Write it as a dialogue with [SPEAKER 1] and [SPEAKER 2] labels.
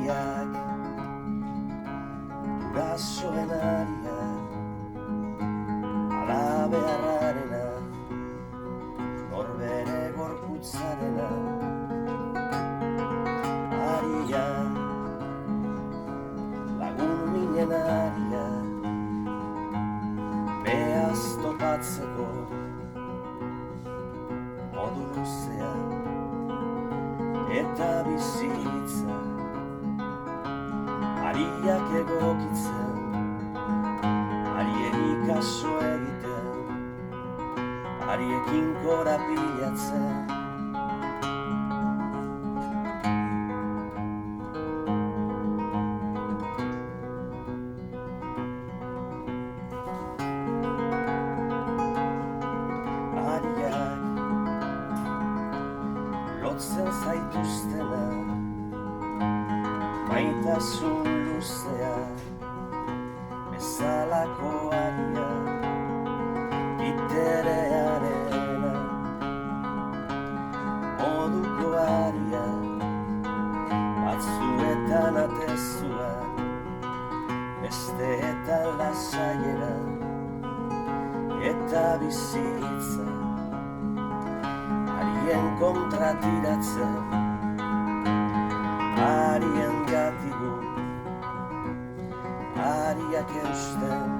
[SPEAKER 1] Ariak gurasoen ariak alabeharrarena norbere gorputzarena aria lagun minen aria behaz topatzeko modu luzea eta bizitza ariak egokitzen arieri kaso egiten ariekin korapilatzen ariak lotzen zaituztena maitasun luzea bezalako aria giterearena moduko aria batzuetan atezuan besteetan lasaiera eta bizitza arien kontratiratzen arien gatigu ariak eusten